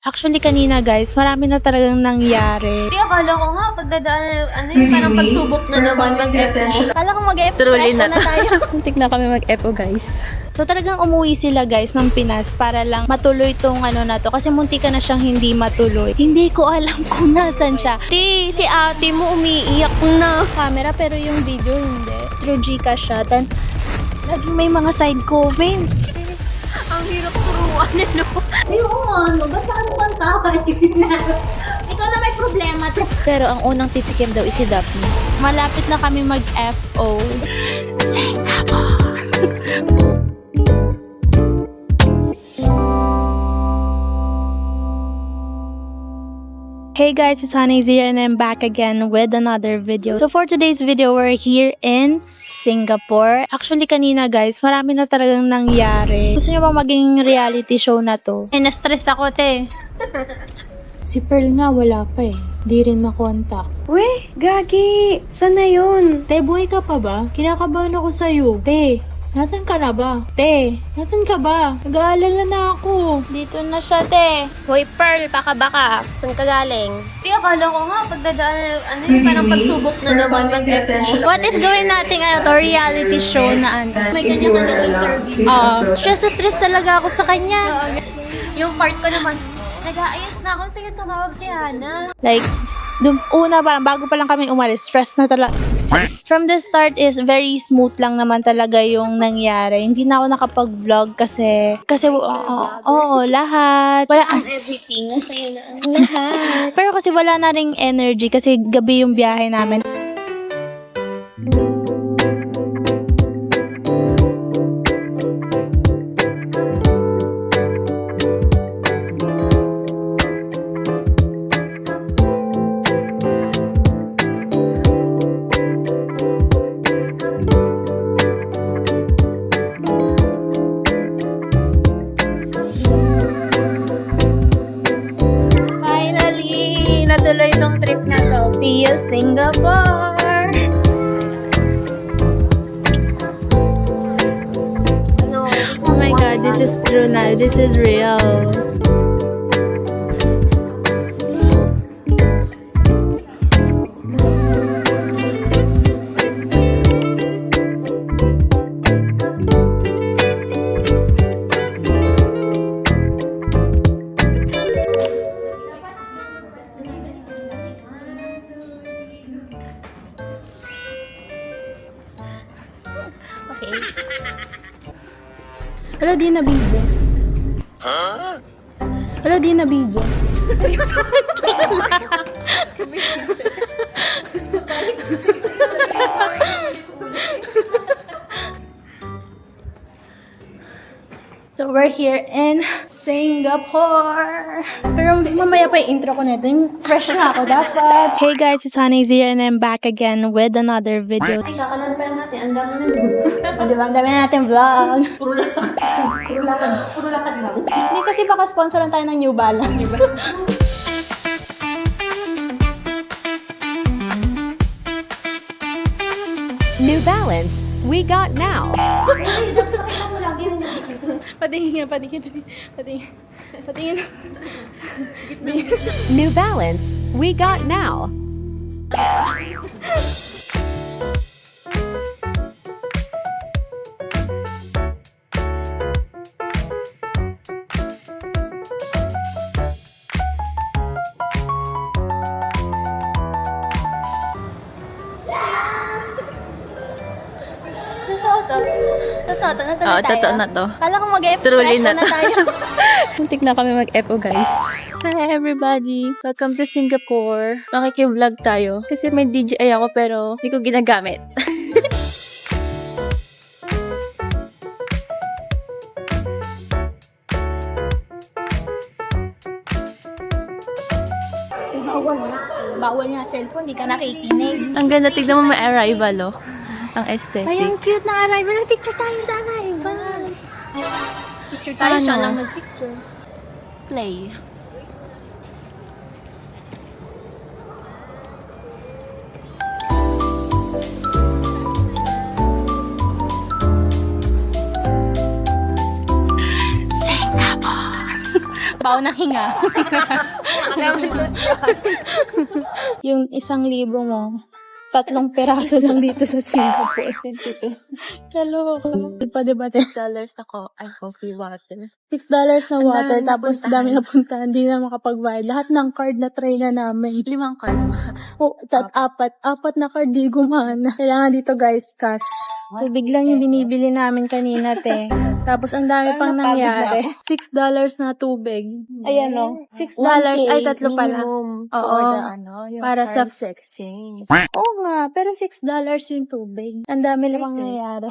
Actually, kanina guys, marami na talagang nangyari. Di, akala ko nga, pagdadaan, parang pagsubok na naman mag-EPO. Kala ko mag-EPO Truly na tayo. Muntik na kami mag-EPO, guys. So talagang umuwi sila guys ng Pinas para lang matuloy tong na to. Kasi munti ka na siyang hindi matuloy. Hindi ko alam kung nasan siya. Si ate mo umiiyak na. Camera pero yung video hindi. Through Gcash siya. Then, laging may mga side comment. Ang hirap turuan, ano? Ayun, ba't saan kang takay? Ikaw na may problema. Pero ang unang titikim daw is si Daphne. Malapit na kami mag-FO. Hey guys, it's Honey Zia and I'm back again with another video. So for today's video, we're here in Singapore. Actually, kanina guys, marami na talagang nangyari. Gusto nyo bang maging reality show na to? Na-stress ako, te. Si Pearl nga, wala pa eh. Di rin makontak. Weh, Gagi! Saan na yun? Te, buhay ka pa ba? Kinakabahan ako sa'yo. Te, nasan ka na ba? Te, nasan ka ba? Nag-aalala na ako. Dito na siya, te. Hoy, Pearl, baka. Saan ka galing? Di, akala ko nga, pagdadaan, parang pagsubok na naman mag-EPO. What if gawin natin reality show na May ganyan ka ng interview. Stress na stress talaga ako sa kanya. Yung part ko naman, nag-aayos na ako, tumawag si Hana. Like, una parang bago pa lang kami umalis, stress na talaga. From the start is very smooth lang naman talaga yung nangyari. Hindi na ako nakapag-vlog kasi lahat. Wala, Everything, nasa'yo na ang lahat. pero kasi wala na ring energy kasi gabi yung biyahe namin. Finally, natuloy tong trip na to. See you, Singapore! Oh my God, this is true na. This is real. Okay. Wala di na video. Wala di na video. So we're here in Singapore. Pero mamaya pa yung intro ko nito. Yung fresh na ako dapat. Hey guys, it's Honey Zia and I'm back again with another video. Ay, kakalan pa natin, ang dami na. O diba, ang dami na natin vlog. Puro lakad lang. Hindi kasi baka sponsoran tayo ng New Balance. New Balance, we got now. Patingin. New Balance, we got now. Totoo na to. Kala ko mag-EPO Truly na to. tayo. Muntik na kami mag-EPO, guys. Hi everybody! Welcome to Singapore. Makiki-vlog tayo. Kasi may DJI ako pero hindi ko ginagamit. Bawal nga cellphone, di ka nakikinig. Ang ganda, tignan mo may arrival, oh. Ang aesthetic. Ay, ang cute na arrival. Picture tayo sa arrival. Picture tayo, Paano? siya lang mag-picture. Play. Baon ng hinga. Yung 1,000 mo, 3 peraso lang dito sa Singapore. Kaloko. Pa diba, $6 ako. Ay, coffee water. na water, tapos dami na puntahan, hindi na makapagbayad. Lahat ng card na try na namin. 5 card. Oh, apat na card di gumana. Kailangan dito guys, cash. So, biglang yung binibili namin kanina, te. Tapos, ang dami pang nangyari. $6 na tubig. Ayan, no? $6. Ay, 3 pala. Oo. Yung Para sa exchange. Oo nga, pero $6 yung tubig. Ang dami lang pang nangyari.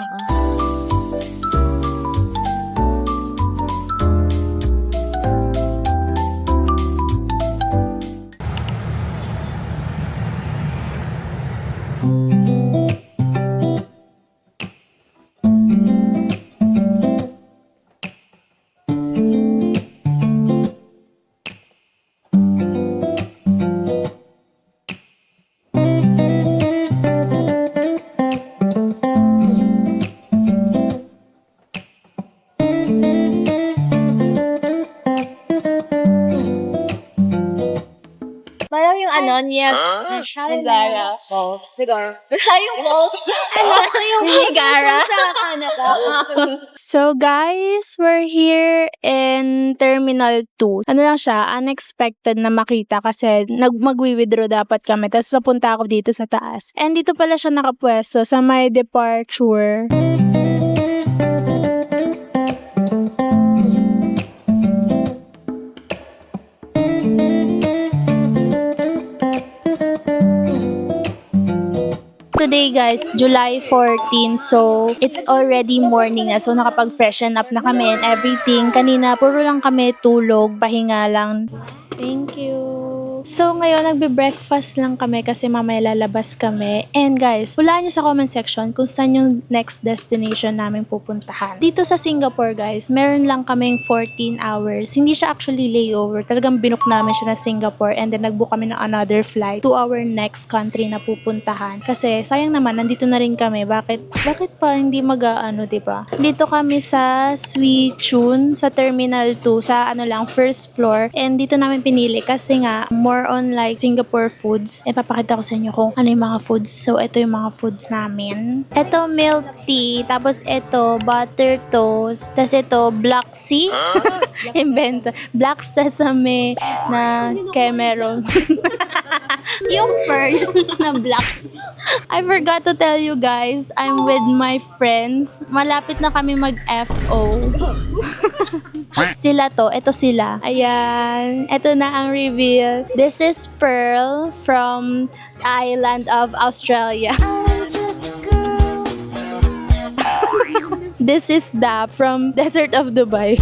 Parang yung Niagara Falls. Siguro. Yung falls. Yung Niagara. So guys, we're here in Terminal 2. Ano lang siya, unexpected na makita kasi magwi-withdraw dapat kami. Tapos napunta ako dito sa taas. And dito pala siya nakapwesto sa my departure. Today guys, July 14, so it's already morning na. So nakapag-freshen up na kami and everything. Kanina, puro lang kami tulog, pahinga lang. Thank you. So ngayon, nagbe-breakfast lang kami kasi mamaya lalabas kami. And guys, hulaan nyo sa comment section kung saan yung next destination namin pupuntahan. Dito sa Singapore guys, meron lang kaming 14 hours. Hindi siya actually layover. Talagang binook namin siya na Singapore and then nagbook kami ng another flight to our next country na pupuntahan. Kasi sayang naman, nandito na rin kami. Bakit pa hindi mag-ano, diba? Dito kami sa Swee Choon, sa Terminal 2, sa first floor. And dito namin pinili kasi nga, more on like Singapore foods. Papakita ko sa inyo kung ano yung mga foods. So, ito yung mga foods namin. Ito, milk tea. Tapos, ito, butter toast. Tapos, ito, black sea. Inventa. Black sesame na kemerong. Yung pearl na black. I forgot to tell you guys, I'm with my friends. Malapit na kami mag-FO. Sila to, ito sila. Ayan, ito na ang reveal. This is Pearl from island of Australia. This is Dap from desert of Dubai.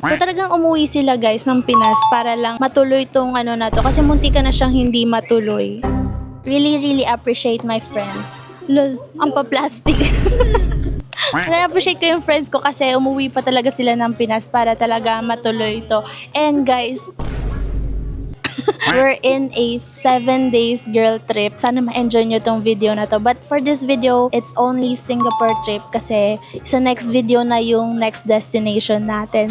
So talagang umuwi sila guys ng Pinas para lang matuloy tong na to kasi munti ka na siyang hindi matuloy. Really appreciate my friends. Lol, ang pa-plastic. Na-appreciate ko yung friends ko kasi umuwi pa talaga sila ng Pinas para talaga matuloy ito. And guys, we're in a 7 days girl trip. Sana ma-enjoy nyo tong video na to. But for this video, it's only Singapore trip kasi sa next video na yung next destination natin.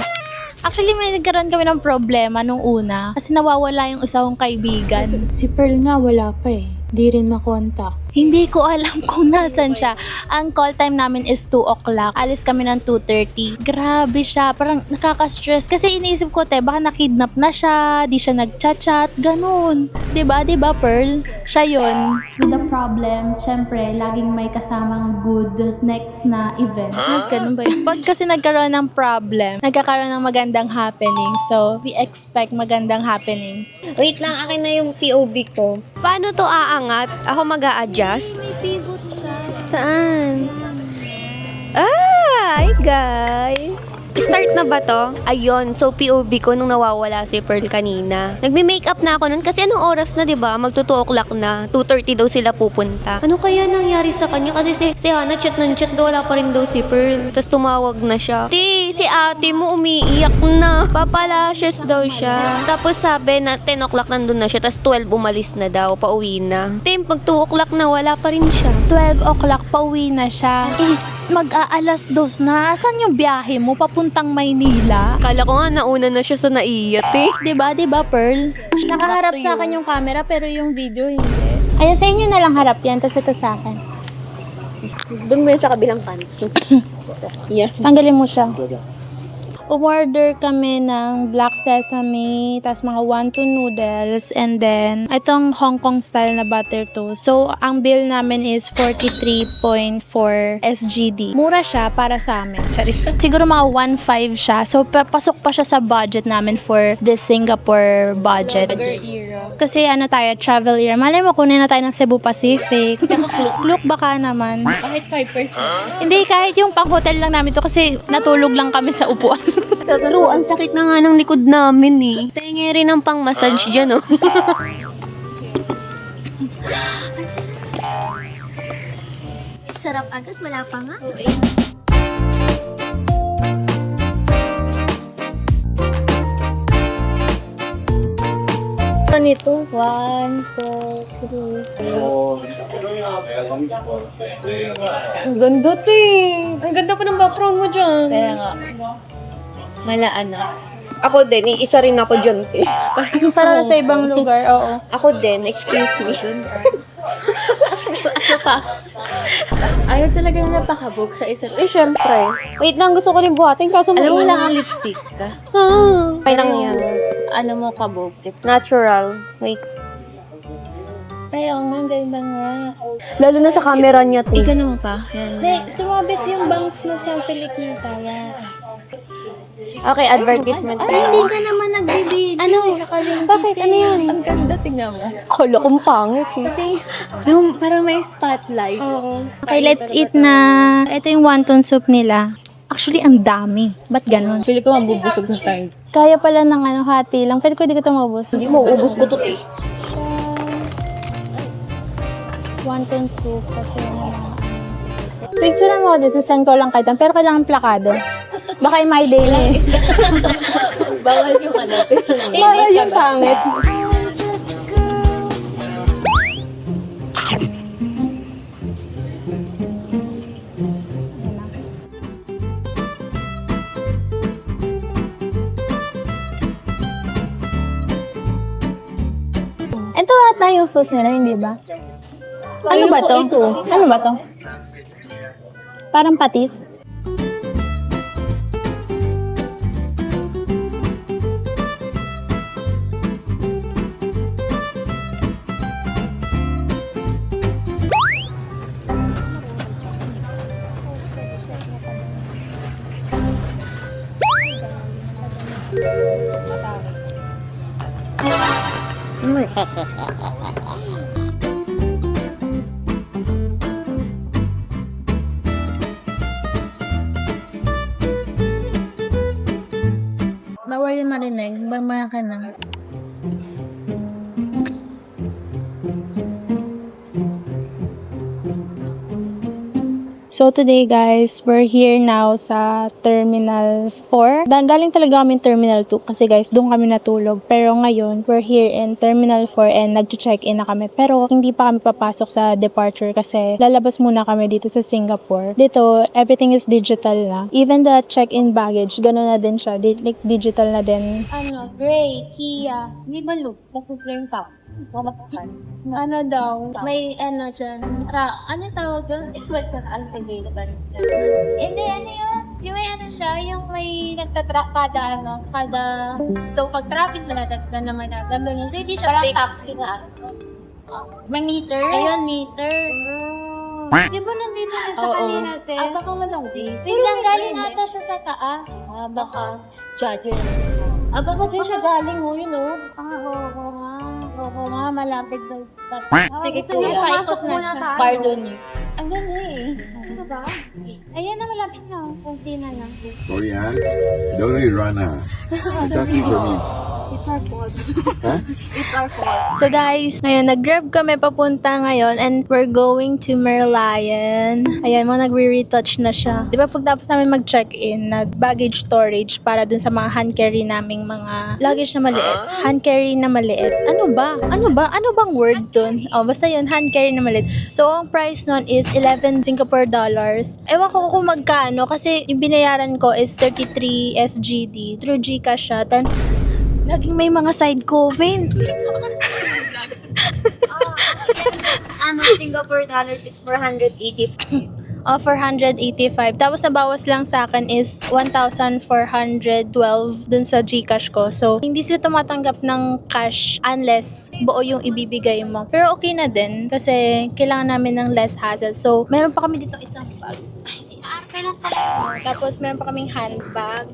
Actually, may nagkaroon kami ng problema nung una kasi nawawala yung isa kong kaibigan. Si Pearl nga wala pa eh. Di rin makontak. Hindi ko alam kung nasan siya. Ang call time namin is 2 o'clock. Alis kami ng 2:30. Grabe siya. Parang nakaka-stress. Kasi iniisip ko, baka nakidnap na siya. Di siya nag-chat-chat. Ganun. Diba, Pearl? Siya yun. With the problem, syempre, laging may kasamang good next na event. Ganun ba yun? Pag kasi nagkaroon ng problem, nagkakaroon ng magandang happening. So, we expect magandang happenings. Wait lang, akin na yung POV ko. Paano to aangat? Ako mag-a-adjust? May pivot siya. Saan? Hi guys! Start na ba to? Ayun, so POV ko nung nawawala si Pearl kanina. Nagme-makeup na ako nun kasi anong oras na, 'di ba? Magto 2 o'clock na. 2:30 daw sila pupunta. Ano kaya nangyari sa kanya? Kasi si Hannah chat daw, wala pa rin daw si Pearl. Tapos tumawag na siya. Si ate mo umiiyak na. Papalashes daw siya. Tapos sabi na 10 o'clock nandun na siya. Tapos 12 umalis na daw, pauwi na. Pag 2 o'clock na, wala pa rin siya. 12 o'clock, pauwi na siya. Mag-aalas 2 na. Asan yung biyahe mo papuntang Maynila? Kala ko nga nauna na siya sa naiyat eh. Diba, Pearl? Nakaharap sa akin yung camera pero yung video hindi. Kaya sa inyo na lang harap yan, tapos ito sa akin. Doon mo yun sa kabilang kanto. Yeah. Tanggalin mo siya. Umorder kami ng black sesame, tapos mga wonton noodles, and then itong Hong Kong style na butter toast. So, ang bill namin is 43.4 SGD. Mura siya para sa amin. Charis. Siguro mga 1.5 siya. So, pasok pa siya sa budget namin for this Singapore budget. Kasi ano tayo, travel year. Malay mo, kunin na tayo ng Cebu Pacific. Look baka naman. Kahit 5%. Hindi, kahit yung pang-hotel lang namin to kasi natulog lang kami sa upuan. Sa true, ang sakit na nga ng likod namin eh. Tengi rin ang pang-massage dyan oh. Sarap agad, wala pa nga. Nito, 1, 2, 3. Ang ganda eh. Ang ganda pa ng background mo dyan. Kaya nga. Malaan na. Ako din, isa rin ako dyan. Para sa ibang lugar, oo. Ako din, excuse me. Ayaw talaga yung napakabog sa isa't Eh, syempre. Wait lang, gusto ko rin buhatin kaso Alam mo mainit. lang ang lipstick ka. Okay lang yan. Ano mo kabog? Natural. Wait. Kaya nga, ganda nga. Lalo na sa camera niya to. Ika naman pa. Yan. Hindi, sumabit yung bangs mo sa pilik niya tayo. Okay, advertisement. Ay, hindi ka naman nagbibideo. Ano? Bakit? Ano yan? Ang ganda, tignan mo. Kala kong pangit eh. Parang may spotlight. Oo. Okay, let's eat na. Ito yung wonton soup nila. Actually, ang dami. Ba't ganun? Pili ko mabubusog na tayo. Kaya pala ng ano, hati lang. Pero ko hindi ko ito maubos. Hindi mo, ubus ko to eh. Wonton soup kasi yung mga picture mo dito, send ko lang kayo. Pero kailangan plakado. Baka yung my day lang. Bawal yung ano. Bawal yung pangit. Ito ata yung sauce nila, hindi ba? Ano ba to? Ano ba to? Parang patis. Bawal yung marinig. Bamaya ka na. So today guys, we're here now sa Terminal 4. Galing talaga kami Terminal 2 kasi guys, doon kami natulog. Pero ngayon, we're here in Terminal 4 and nag-check-in na kami. Pero hindi pa kami papasok sa departure kasi lalabas muna kami dito sa Singapore. Dito, everything is digital na. Even the check-in baggage, gano'n na din siya. Like, digital na din. Ano, Gray, Kia. Hindi ba look? Nag-flame pa. Ano daw? May ano dyan. Ano tawag doon? Sweat ka alpagate ba? Hindi, ano yun? Yung may ano siya, yung may nagtatrack kada ano, kada... So, pag traffic na nadagdan naman na, gano'n yun. So, hindi siya fixed. taxi nga. May meter? Ayun, meter. Di ba nandito na siya kanina, te? Baka walang day. Wait lang, galing ata siya sa taas. Baka judge. Baka din siya galing mo, yun oh. Oo nga. Oo nga, malapit daw. Sige, Gusto niya, kuya. paikot na siya. Pardon you. Ang ganda eh. Ano ba? Ayan na, malapit na. Kunti na lang. Sorry, huh? Don't really run, huh? It's asking for me. It's our fault. It's our fault. So guys, ngayon nag-grab kami papunta ngayon and we're going to Merlion. Ayan mo, nagre-retouch na siya. Di ba pagtapos namin mag-check-in, nag-baggage storage para dun sa mga hand carry naming mga luggage na maliit. Hand carry na maliit. Ano ba? Ano bang word dun? Oh, basta yun, hand carry na maliit. So, ang price nun is 11 Singapore dollars. Ewan ko kung magkano kasi yung binayaran ko is 33 SGD. Through GCash siya. Then, laging may mga side comment. Singapore dollars is 485. 485. Tapos nabawas lang sa akin is 1,412 dun sa GCash ko. So, hindi sila tumatanggap ng cash unless buo yung ibibigay mo. Pero okay na din kasi kailangan namin ng less hassle. So, meron pa kami dito isang bag. Tapos meron pa kaming handbag.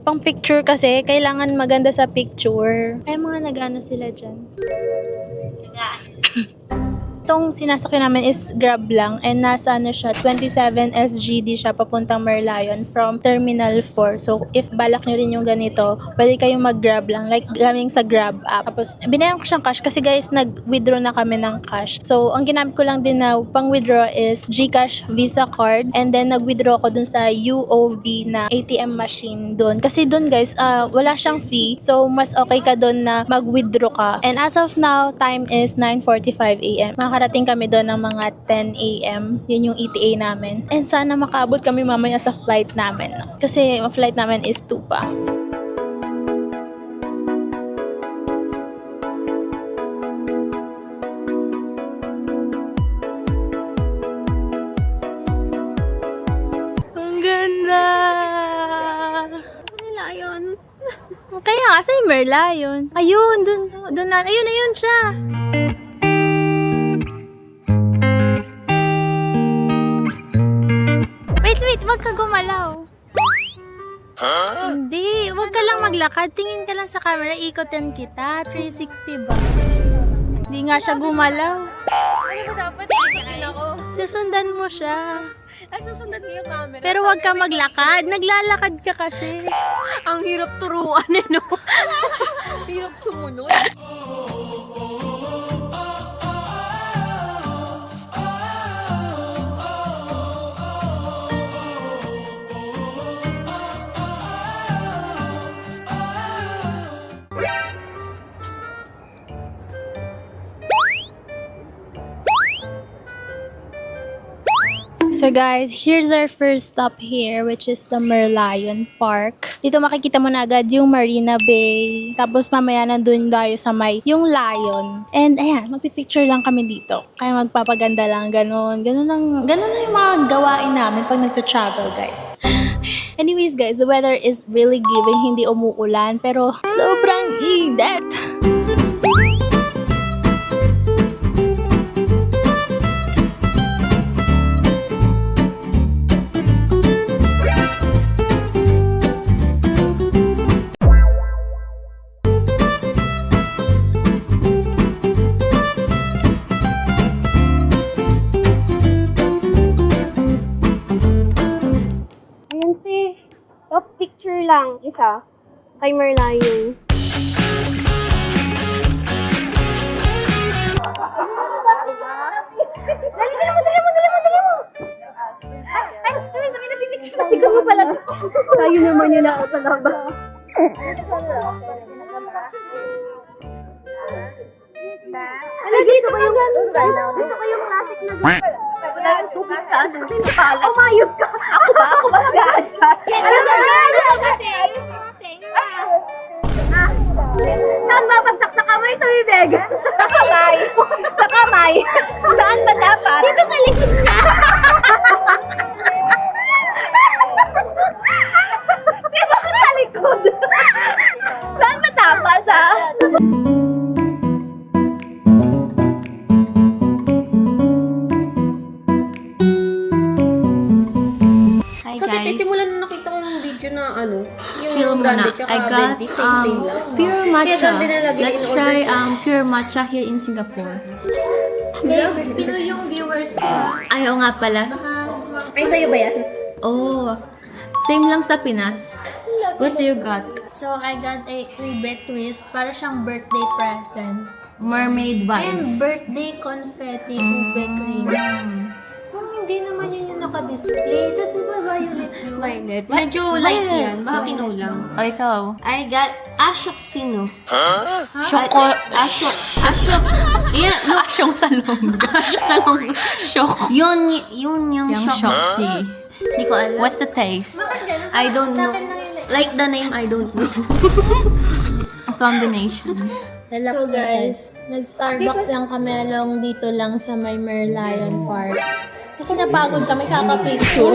Pang picture kasi, kailangan maganda sa picture. Ay, mga nag-ano sila dyan. Itong sinasakyan namin is Grab lang and nasa ano siya, 27 SGD siya papuntang Merlion from Terminal 4. So, if balak nyo rin yung ganito, pwede kayong mag-Grab lang, like gaming sa Grab app. Tapos, binayan ko siyang cash kasi guys, nag-withdraw na kami ng cash. So, ang ginamit ko lang din na pang-withdraw is GCash Visa card and then nag-withdraw ko dun sa UOB na ATM machine dun. Kasi dun guys, wala siyang fee. So, mas okay ka dun na mag-withdraw ka. And as of now, time is 9:45 AM. Makakarating kami doon ng mga 10 AM. Yun yung ETA namin. And sana makaabot kami mamaya sa flight namin. Kasi ang flight namin is 2 pa. Ang ganda! Merlion. Kaya nga, sa Merlion. Ayun, dun na. Ayun siya. Wait, wag ka gumalaw. Hindi, wag ka lang maglakad. Tingin ka lang sa camera, ikotin kita. 360 ba? Hindi nga siya gumalaw. Ano ba dapat? Ikutin ako. Susundan mo siya. Ay, susundan mo yung camera. Pero wag ka maglakad. Naglalakad ka kasi. Ang hirap turuan eh, no? Hirap sumunod. So guys, here's our first stop here, which is the Merlion Park. Dito makikita mo na agad yung Marina Bay. Tapos mamaya nandun tayo sa may yung Lion. And ayan, magpipicture lang kami dito. Kaya magpapaganda lang, ganun. Ganun lang yung mga gawain namin pag nagto-travel, guys. Anyways guys, the weather is really giving, hindi umuulan, pero sobrang init. Picture lang, isa. Kay Merlion. Ikaw mo pala. Tayo naman yun ako talaga. Ano dito ba yung dito ba yung classic na wala yung tubig sa ano? Umayos ka! Ako ba mag-a-adjust? Saan babagsak sa kamay sa bibig? Sa kamay! Sa kamay! Saan ba dapat? Dito sa likod ka! Di ba sa likod? Saan ba dapat ha? Kasi simulan na nakita ko yung video na ano, yung Film grande na. tsaka I got Bendy, same lang. pure Kaya matcha. doon din nalagay Let's in try order. pure matcha here in Singapore. Pinoy yung viewers ko. Ayaw nga pala. Ay, sa'yo ba yan? Oh, same lang sa Pinas. What do you got? So, I got a ube twist. Para siyang birthday present. Mermaid And birthday confetti ube cream. Parang hindi naman yun yung naka-display. Dati ba violet yun? Violet. Medyo light yan. Baka kinulang. O, ikaw. I got Ashoksino. Shoko. Ashok. Yeah, look. Asyong salong. Ashok salong. Shock. Yun yung Yung shock. Shokti. Hindi ko alam. What's the taste? Bakit ganun? I don't Sa know. akin lang yun. Like the name, I don't know. A combination. So guys, nag-Starbucks lang kami along dito lang sa may Merlion Park. Kasi napagod kami kaka-picture.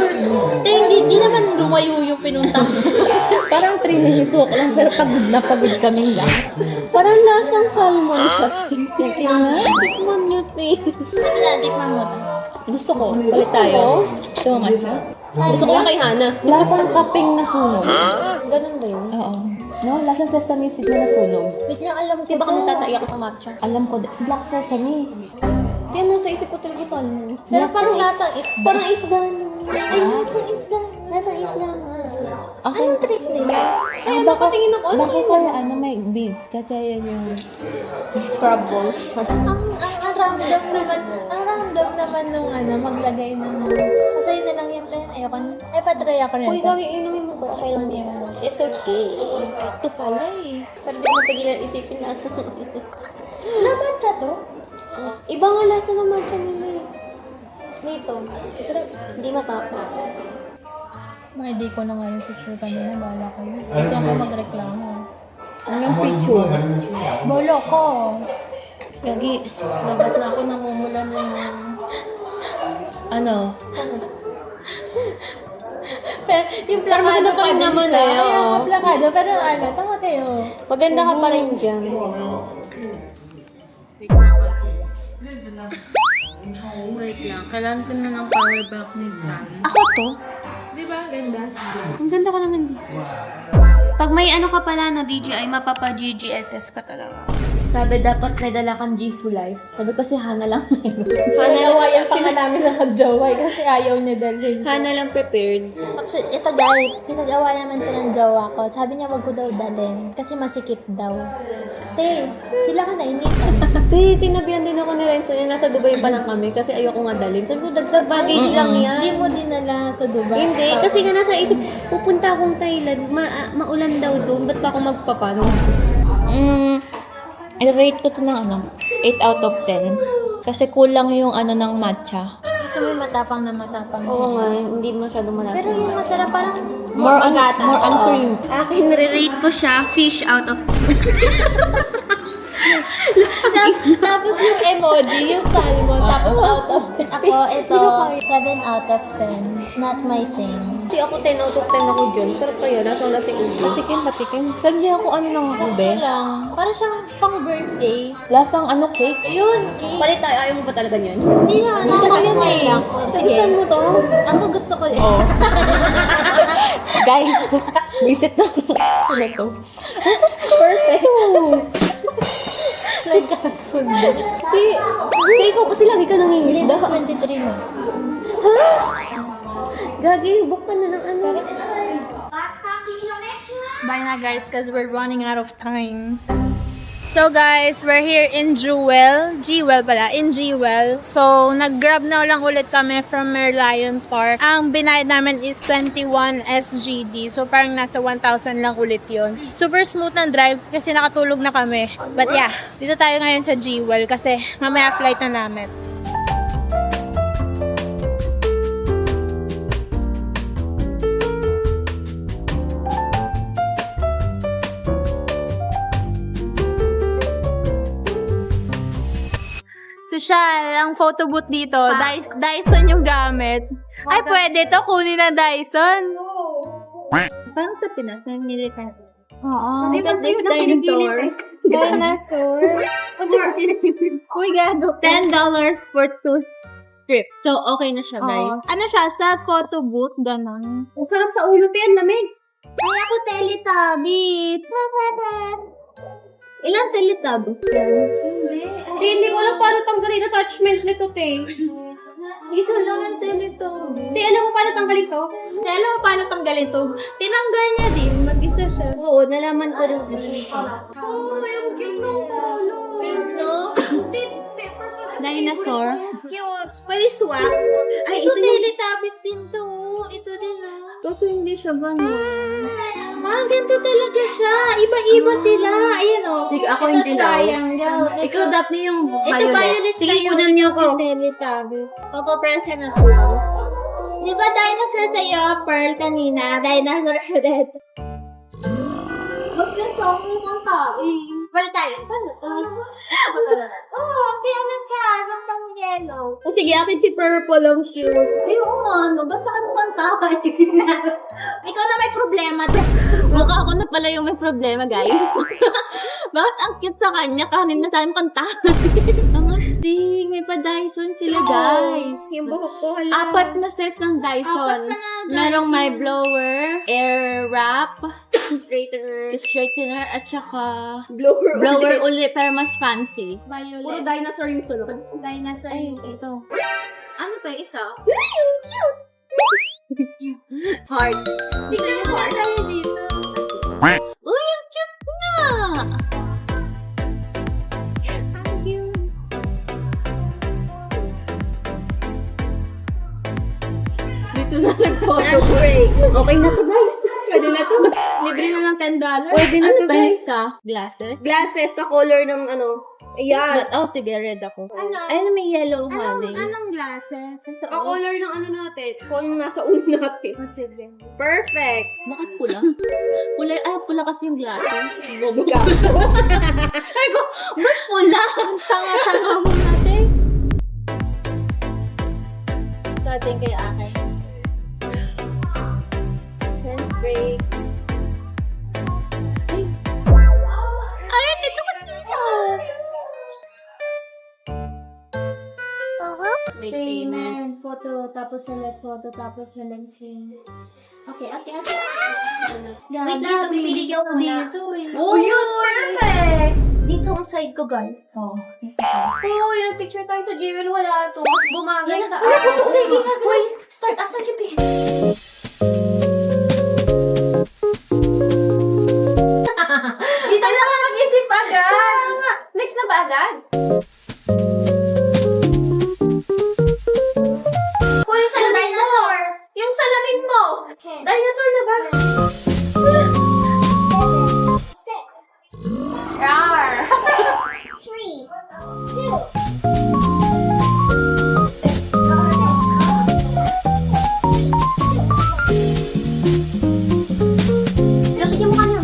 Hindi naman lumayo yung pinunta. Parang 3 minutes walk lang, pero pagod na pagod kaming lahat. Parang lasang salmon sa tikman nyo, Ito na, tikman mo to. Gusto ko. Balik tayo. Tumangat siya. Gusto ko yung kay Hana. Lasang kaping na sunog. Ganun ba yun? Oo. No, lasang sesame seed na nasunog. Wait lang, alam ko Diba to. kung tataiyak sa matcha? Alam ko, black sesame. Kaya nasa isip ko talaga salmon. Pero parang lasang isda. Parang isda. Ay, lasang isda. Lasang isda. Okay. Anong trick nila? Ay, baka tingin ako. Baka kaya may beads. Kasi yan yung crab balls. Ang random naman nung maglagay ng kasi yun na lang yung plan. Ayoko na. Ay, patry ako rin. Uy, gawin, inumin mo ba? Kailan Hindi mo. It's okay. Ito pala eh. Pero di mo pagilan isipin na asa. Naman siya to? Iba nga lasa ng matcha nila eh. Dito. Sarap. Hindi matapa. Hindi ko na nga yung picture kanina. Bala kayo. Hindi ako magreklamo. Ano yung picture? Bolo ko. Gagi. Dapat na ako namumulan ng... Ano? Pero yung plakado maganda pa pa rin din naman siya. eh, oo. Kaya ako plakado. Pero tama kayo. Maganda ka pa rin dyan. Wait lang. Kailangan ko na ng power bank ni Dan. Ako to? Di ba? Ganda. Ang ganda ko naman dito. Pag may ano ka pala na DJI, mapapa-GGSS ka talaga. Sabi, dapat may dala kang Jisoo Life. Sabi ko si Hana lang meron. Pinag-awayan pa nga namin ng jowa kasi ayaw niya dalhin. Hana lang prepared. Actually, ito guys, pinag-awayan man ito ng jowa ko. Sabi niya wag ko daw dalhin kasi masikip daw. Te, sila ka na, hindi ka. Te, sinabihan din ako ni Renzo na nasa Dubai pa lang kami kasi ayoko nga dalhin. Sabi ko, dagdag baggage lang yan. Hindi mo dinala sa Dubai. Hindi, kasi nga nasa isip, pupunta akong Thailand, maulan daw doon, ba't pa ako magpapano? I-rate ko to ng 8 out of 10. Kasi kulang yung ng matcha. Gusto mo yung matapang na matapang. Oo nga, hindi masyado malasa. Pero yung masarap parang More on cream. Akin, re-rate ko siya, fish out of... Tapos yung emoji, yung salmon, tapos out of 10. Ako, ito, 7 out of 10. Not my thing. Kasi ako 10 out of 10 ako dyan. Sarap kaya, nasa wala si Ubi. Patikim. Sabi ako ng ube. lang. Parang siyang pang birthday. Lasang cake. Ayun, cake. Palit tayo, ayaw mo ba talaga niyan? Hindi naman, ako yun lang. Sige. Saan mo to? Ako gusto ko yun. Guys, visit na. Ano to? Perfect. Nagkasundo. Hindi, ikaw kasi lagi ka nangingisda. 23 mo. Gagi, book ka na ng ano. Bye na guys, because we're running out of time. So guys, we're here in Jewel. In Jewel. So, nag-grab na lang ulit kami from Merlion Park. Ang binayad namin is 21 SGD. So, parang nasa 1,000 lang ulit yon. Super smooth ng drive kasi nakatulog na kami. But yeah, dito tayo ngayon sa Jewel kasi mamaya flight na namin. Social, ang photo booth dito, Dyson yung gamit. Ay, pwede to, kunin na Dyson. Parang sa Pinas, namili ka. Oo. Di ba dinosaur? Dinosaur. Uy, gago. $10 for 2 strips. So, okay na siya, guys. Ano siya, sa photo booth, ganon. Ang sarap sa ulo, Ten, lamig. Ay, ako Teletubbies. Ilang teletab? Hindi ko lang paano tanggalin attachment nito, Te. Isa lang ang Teletubby. Di, alam mo paano tanggalin to? Di, alam mo paano tanggalin to? Tinanggal niya din. Mag-isa siya. Oo, nalaman ko rin. Oh, yung cute ng polo. Pink, no? Dinosaur. Cute. Pwede swap. Ay, Ito ito yung... Teletubbies din to. Ito din, ah. Kasi hindi siya ganun. Ah, ganito talaga siya. Iba-iba sila. Ayan, oh. Sige, ako Ito hindi lang. triangle. Ikaw, Daphne, yung Ito violet Sige, sa'yo. kunan niyo ako. Teletubbies. Papaprensya na to. Di ba dinosaur sa'yo, Pearl, kanina? Dinosaur red. Magkasa ako ng tao. Wala tayo. Oh, pianong ka. Bastang yellow. Oh, sige, akin si Purple ang cute. Ay, oo, ano? Basta ka naman tao. Ikaw na may problema. Mukha ako na pala yung may problema, guys. Bakit ang cute sa kanya? Kanin na tayong kantahan. Ang astig. May pa-Dyson sila, guys. Yung buhok ko, hala. 4 na sets ng Dyson. Merong may blower, air wrap, straightener, at saka blower ulit, pero mas fancy. Violet. Puro dinosaur yung sunod. Dinosaur. Ay, ito. Ano pa yung isa? Heart. Dito yung heart. Tayo dito. Uy, ang cute na! Dito na nag-photo break. Okay na to, guys. Pwede na to. Libre na ng $10. Pwede na Ano to, ba yung guys. isa? Glasses? Glasses, ka-color ng ano. Ayan. Oh, sige, red ako. Ano? Ayun, may yellow honey. Anong glasses? Ka-color ng ano natin. Kung ano nasa ulo natin. Perfect. Bakit pula? Pula kasi yung glasses. Bobo ka. Ay ko, ba't pula? Ang tanga-tanga mo natin. Dating kay akin. Break. Ay, dito ba dito? Make payment. Photo, tapos select photo, tapos select scene. Okay. Wait lang, pipili ko muna. Dito eh. Oh, yun! Perfect! Dito ang side ko, guys. Oh. Oh, yung picture tayo sa Jewel, wala to. Mas bumagay sa Uy, start asa kipi. Dito na ka mag-isip agad! Next na ba agad? Uy, yung salamin mo! Yung salamin mo! Dinosaur na ba? Rar! Lapit yung mukha niyo.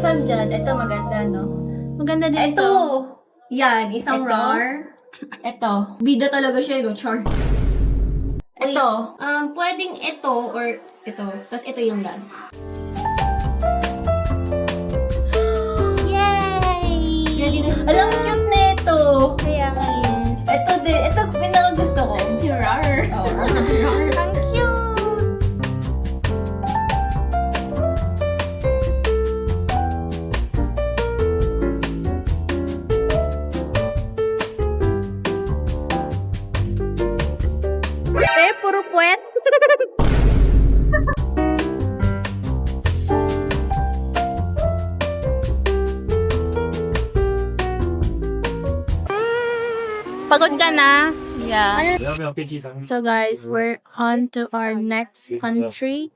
Saan dyan? Ito maganda, no? Maganda din Ito! Yan, isang Ito? rar. Ito. Bida talaga siya, no? Char. Ito. Pwedeng ito or ito. Tapos ito yung last. Yay! Alam, cute na ito. Kaya Ito din. Ito, pinaka-gusto ko. Rar! Oh, rar. ang cute! Puro puwet. Pagod ka na? Yeah. So guys, we're on to our next country.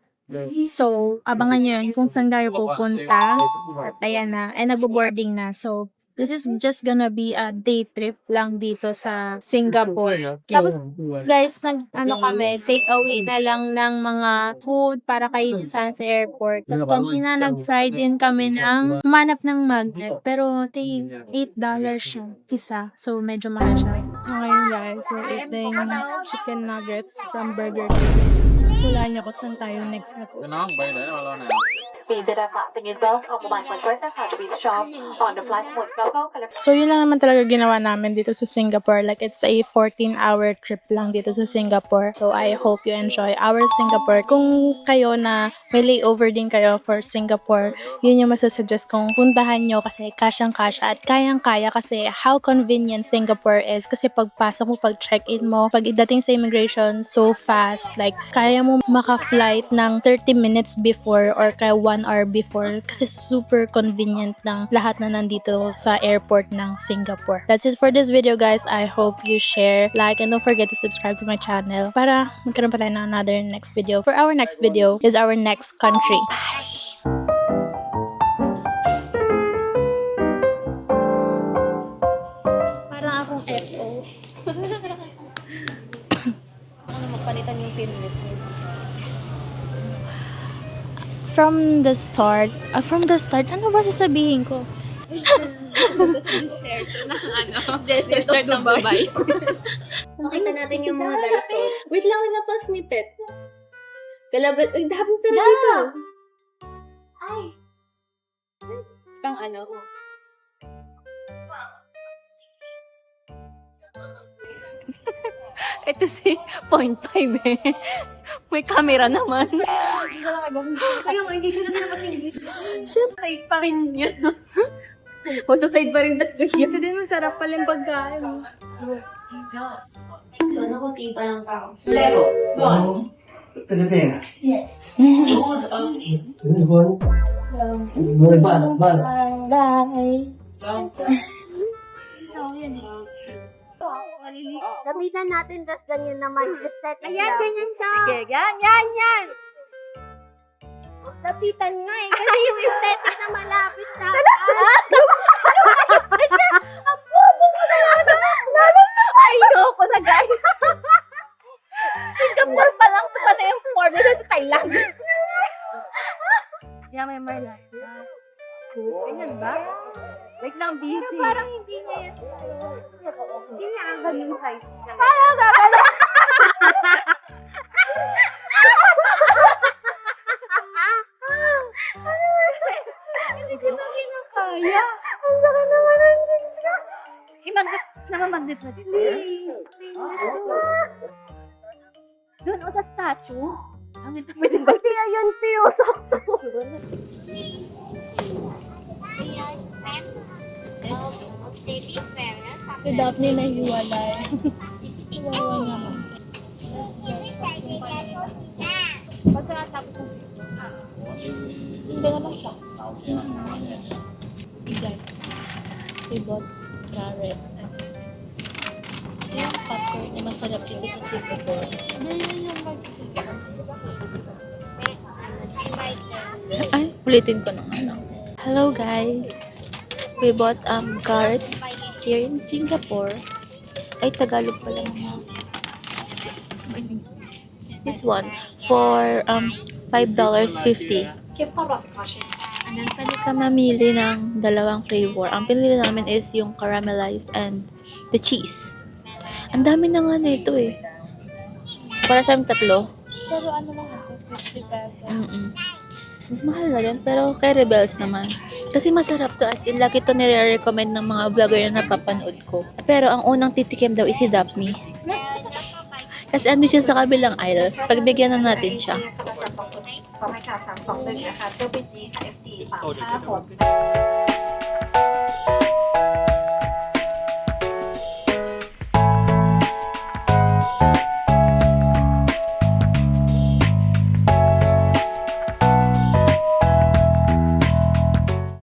So, abangan nyo yun kung saan tayo pupunta. At ayan na, nagbo-boarding na. So, this is just gonna be a day trip lang dito sa Singapore. Tapos, guys, kami, take away na lang ng mga food para kainin sana sa airport. Tapos, kanina nag-try din kami ng humanap ng magnet. Pero, $8 siya, isa. So, medyo mahal siya. So, ngayon guys, we're eating chicken nuggets from Burger King. Hulaan niyo kung saan tayo next na po. So, yun lang naman talaga ginawa namin dito sa Singapore. Like, it's a 14-hour trip lang dito sa Singapore. So, I hope you enjoy our Singapore. Kung kayo na may layover din kayo for Singapore, yun yung masasuggest kong puntahan nyo kasi kasyang-kasya at kayang-kaya kasi how convenient Singapore is. Kasi pagpasok mo, pag check-in mo, pag dating sa immigration, so fast. Like, kaya mo maka-flight ng 30 minutes before or kaya 1 hour before kasi super convenient ng lahat na nandito sa airport ng Singapore. That's it for this video, guys. I hope you share, like, and don't forget to subscribe to my channel para magkaroon pa tayo ng another next video. For our next video is our next country. Parang akong FO. Ano mapalitan yung pinlit mo? From the start, ano ba sasabihin ko? Desert of Dubai. Nakita natin yung mga daikot. Wait lang pa snippet. Galabal. Ay, dami talaga dito. Ay. Pang ano? Ito si 0.5 eh. May camera naman. Kaya nga, hindi siya naman English. Siyempre, pa rin yun. O, sa side pa rin. Ito din masarap pala yung pagkain. So, nakutipa lang tao. Pilipina. Yes. Gamitan natin, tas ganyan naman. Aesthetic ayan, ganyan ka. Sige, yan. Lapitan nga eh. Kasi yung aesthetic na malapit na. Ang bobo mo talaga. Ayoko na, guys. Singapore pa lang. Ito pa na yung formula sa Thailand. Yeah, may life. Ganyan ba? Wait lang, busy. Parang hindi niya yan. Hindi niya ang ganun size. Hindi ko na kinakaya. Ang laki naman ang ganda. Namamagnet na dito. Doon o sa statue? Ang ito pwede ba? Hindi ayun, Tio. Sakto. Si Daphne na hiwalay. Wawa naman. Pagkatapos ng Hindi naman siya. Guys, we bought carrot. Yung popcorn na masarap dito sa Singapore. Ay, ulitin ko ng ano. Hello guys! We bought carrots here in Singapore. Ay, Tagalog pala mga. This one for $5.50. And then pwede ka mamili ng dalawang flavor. Ang pinili namin is yung caramelized and the cheese. Ang dami na nga na ito eh. Para sa tatlo. Pero ano lang ito? 50 pesos. Mahal na rin, pero kay Rebels naman. Kasi masarap to, as in, lagi to nire-recommend ng mga vlogger na napapanood ko. Pero ang unang titikim daw is si Daphne. Kasi ano siya sa kabilang aisle. Pagbigyan na natin siya. ขอให้ค่ะ3 2 1นะคะเพื่อไปจีค่ะ FT 356